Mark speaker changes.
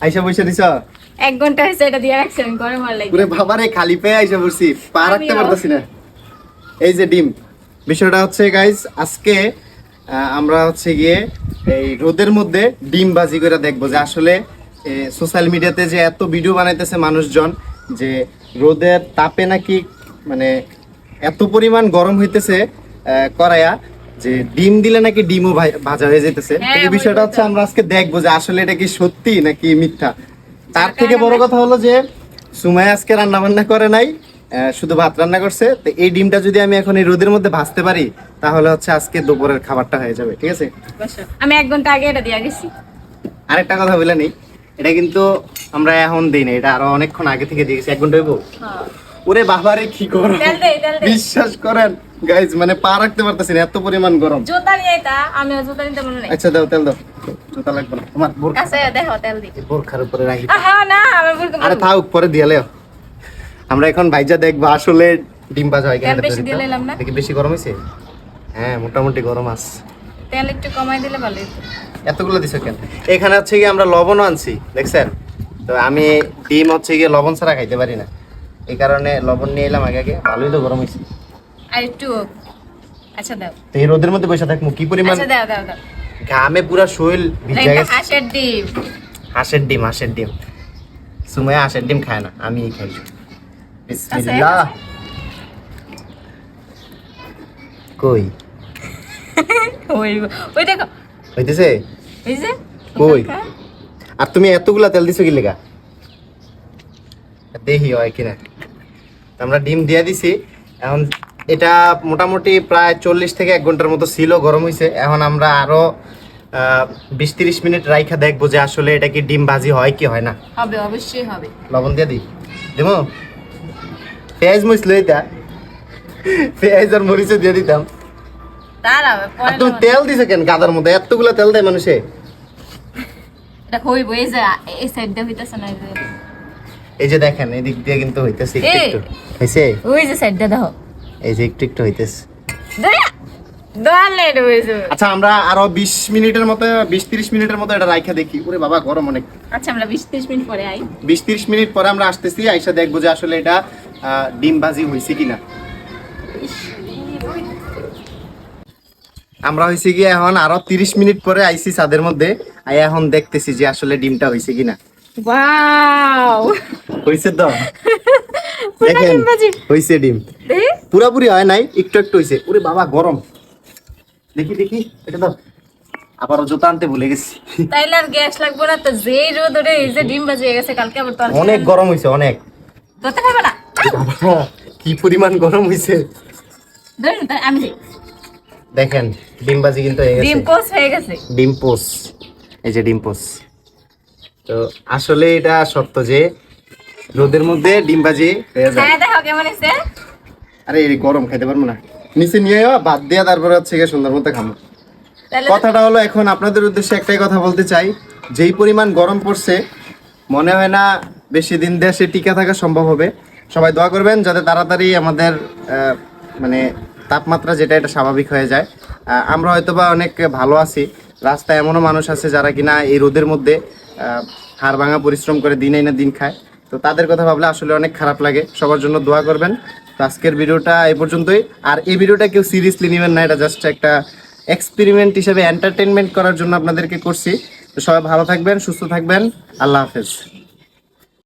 Speaker 1: আইসা বসে দিছ?
Speaker 2: 1 ঘন্টা হয়েছে এটা দিয়ে রাখছি আমি গরম আর লাগে।
Speaker 1: পুরো বাবারে খালি পেয়ে আইসা বসছি, পা রাখতে পারতাছি না। এই যে ডিম, বিষয়টা হচ্ছে গাইস, আজকে আমরা হচ্ছে গিয়ে এই রোদের মধ্যে ডিম বাজি করে দেখবো যে আসলে সোশ্যাল মিডিয়াতে যে এত ভিডিও বানাইতেছে মানুষজন যে রোদের তাপে নাকি মানে এত পরিমাণ গরম হইতেছে করায়া যে ডিম দিলে নাকি ডিমও ভাজা হয়ে যেতেছে। এই বিষয়টা হচ্ছে আমরা আজকে দেখবো যে আসলে এটা কি সত্যি নাকি মিথ্যা। তার থেকে বড় কথা হলো যে সুমাইয়া আজকে রান্না বান্না করে নাই, শুধু ভাত রান্না করছে। তো এই ডিমটা যদি আমি এখন এই রোদের মধ্যে ভাজতে পারি তাহলে হচ্ছে আজকে দুপুরের খাবারটা হয়ে যাবে। ঠিক আছে,
Speaker 2: আমি 1 ঘন্টা আগে এটা দিয়ে গেছি।
Speaker 1: আরেকটা কথা বলে নেই, এটা কিন্তু আমরা এখন দিই না, এটা আরো অনেকক্ষণ আগে থেকে দিয়ে গেছি। 1 ঘন্টা হইব। ওরে বাবারে কি গরম, বিশ্বাস করেন গাইজ, মানে পা রাখতে পারতেছি না, এত পরিমাণ গরম।
Speaker 2: জুতা নিয়ে আইতা, আমি জুতা নিতে মনে নাই।
Speaker 1: আচ্ছা দাও, তেল দাও। জুতা লাগবে না তোমার, বোরখা
Speaker 2: কাছে দেখো তেল দি।
Speaker 1: বোরখার উপরে রাখি।
Speaker 2: হ্যাঁ না, আমি বোরখা।
Speaker 1: আরে থাক, পরে দিয়ে লেও। আমরা এখন ভাইজা দেখবো আসলে ডিম ভাজা হয় কেন।
Speaker 2: বেশি দিয়ে নিলাম না,
Speaker 1: দেখি বেশি গরম হইছে। হ্যাঁ, মোটামুটি গরম আছে।
Speaker 2: তেল একটু কমাই দিলে ভালো হতো।
Speaker 1: এতগুলো দিছো কেন? এখানে হচ্ছে কি আমরা লবণও আনছি, দেখছেন তো। আমি ডিম হচ্ছে গিয়ে লবণ ছাড়া খাইতে পারি না, এই কারণে লবণ নিয়ে এলাম আগে আগে। ভালোই তো গরম হয়েছে।
Speaker 2: আর একটু আচ্ছা দাও।
Speaker 1: তো এই রোদের মধ্যে বসে থাকবো কি পরিমাণ,
Speaker 2: আচ্ছা দাও দাও দাও।
Speaker 1: ঘামে পুরো শরীর ভিজে গেছে।
Speaker 2: হাঁসের ডিম,
Speaker 1: হাঁসের ডিম, হাঁসের ডিম। সুমাইয়া হাঁসের ডিম খায় না, আমিই খাই। বিসমিল্লাহ। কই
Speaker 2: ওই ওই দেখো
Speaker 1: হইতেছে,
Speaker 2: এই যে
Speaker 1: কই। আর তুমি এতগুলা তেল দিছো কি লেগা? দেখি হয় কিনা। আমরা ডিম দিয়ে দিছি। এখন এটা মোটামুটি প্রায় 40 থেকে 1 ঘন্টার মতো ছিল, গরম হয়েছে। এখন আমরা আরো 20-30 মিনিট রাইখা দেখবো যে আসলে এটা কি ডিম ভাজি হয় কি হয় না।
Speaker 2: হবে, অবশ্যই হবে।
Speaker 1: লবণ দিয়ে দিই, দেবো। পেঁয়াজ মরিচ লইতা, পেঁয়াজ আর মরিচ দিয়ে দিতাম। তুমি তেল দিছে কেন গাদার মধ্যে? এতগুলা তেল দেয় মানুষে?
Speaker 2: এটা হইব, এই যে এই সাইড দিয়ে হইতাছে না,
Speaker 1: এই যে দেখেন, এই দিক দিয়ে কিন্তু হইতেছে একটু একটু হইছে।
Speaker 2: ওই যে সাইড দিয়ে দেখো,
Speaker 1: এই যে একটু একটু হইতেছে। আচ্ছা, আমরা আরো 20 মিনিটের মতো, 20-30 মিনিটের মতো এটা রাইখা দেখি। ওরে বাবা গরম অনেক।
Speaker 2: আচ্ছা, আমরা 20-30 মিনিট পরে আই।
Speaker 1: 20-30 মিনিট পরে আমরা আসতেছি, আইসা দেখবো যে আসলে এটা ডিম ভাজি হয়েছে কিনা। আমরা হয়েছে কি এখন আরো 30 মিনিট পরে আইসি ছাদের মধ্যে, আই এখন দেখতেছি যে আসলে ডিমটা হয়েছে কিনা।
Speaker 2: ওয়াও,
Speaker 1: হয়েছে তো, দেখেন হয়েছে ডিম। পুরাপুরি হয় নাই, একটু একটু হয়েছে। ওরে বাবা গরম, দেখি দেখি এটা তো। আবার জুতা আনতে ভুলে গেছি।
Speaker 2: তাইলে আর গ্যাস লাগবে না তো, যেই রোদ ওরে এই যে ডিম বাজিয়ে গেছে কালকে। আবার তো
Speaker 1: অনেক গরম হয়েছে, অনেক।
Speaker 2: ধরতে পারবে না,
Speaker 1: কি পরিমাণ গরম হয়েছে
Speaker 2: ধরুন আমি
Speaker 1: দেখেন। ডিম ভাজি কিন্তু হয়ে গেছে,
Speaker 2: ডিম পোস্ট হয়ে গেছে।
Speaker 1: ডিম পোস্ট, এই যে ডিম পোস্ট। তো আসলে এটা সত্য যে রোদের মধ্যে ডিম ভাজি হয়ে যায়।
Speaker 2: হ্যাঁ দেখো কেমন হয়েছে।
Speaker 1: আরে এই গরম খাইতে পারবো না, নিচে নিয়ে ভাত দিয়া তারপরে হচ্ছে গিয়ে সুন্দর মতো খাবো। কথাটা হলো, এখন আপনাদের উদ্দেশ্যে একটাই কথা বলতে চাই, যেই পরিমাণ গরম পড়ছে মনে হয় না বেশি দিন দেশে টিকে থাকা সম্ভব হবে। সবাই দোয়া করবেন যাতে তাড়াতাড়ি আমাদের মানে তাপমাত্রা যেটা এটা স্বাভাবিক হয়ে যায়। আমরা হয়তোবা অনেক ভালো আছি, রাস্তায় এমনও মানুষ আছে যারা কিনা এই রোদের মধ্যে হাড় ভাঙা পরিশ্রম করে দিন না দিন খায়। তো তাদের কথা ভাবলে আসলে অনেক খারাপ লাগে। সবার জন্য দোয়া করবেন। তো আজকের ভিডিওটা এই পর্যন্তই। আর এই ভিডিওটা কেউ সিরিয়াসলি নেবেন না, এটা জাস্ট একটা এক্সপেরিমেন্ট হিসেবে, এন্টারটেনমেন্ট করার জন্য আপনাদেরকে করছি। তো সবাই ভালো থাকবেন, সুস্থ থাকবেন। আল্লাহ হাফেজ।